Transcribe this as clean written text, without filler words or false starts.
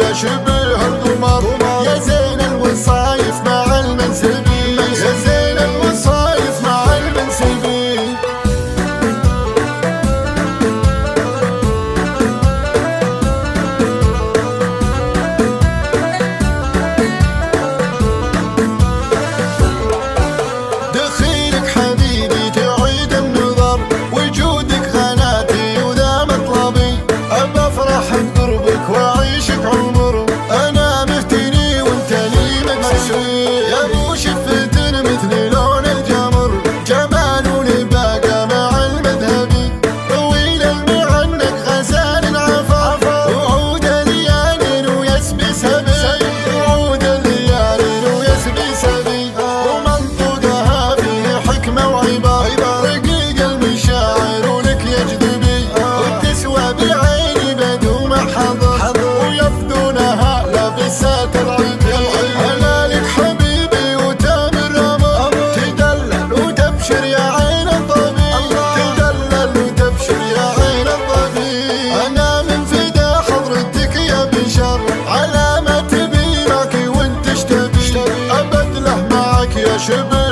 يا شبه القمر، يا زين الوصايف مع المنسبين، يا زين الوصايف مع المنسبين. دخيلك حبيبي تعيد النظر، وجودك غناتي وذا مطلبي، أبى أفرح بقربك وأعيشك عمر، أنا مفتني وأنت لي مكسبي، يا أبو شفة مثل لون الجمر، جمال ولباقة مع المذهبي، طويل المعنك غزال عفا، وعود ليال ويسبي سبي، وعود ليال ويسبي سبي، ومنطقها فيه حكمة وعبر، رقيق المشاعر ولك يجذبي، وتسوى بعيني بدو محضر، ويفدونها لابسات العيب، أنا لك حبيبي وتامر أمر، تدلل وتبشر يا عين الظبي، تدلل وتبشر يا عين الظبي، أنا من فدا حضرتك يا بشر، على ما تبي معك وانت اشتبي، أبدله معك يا شبه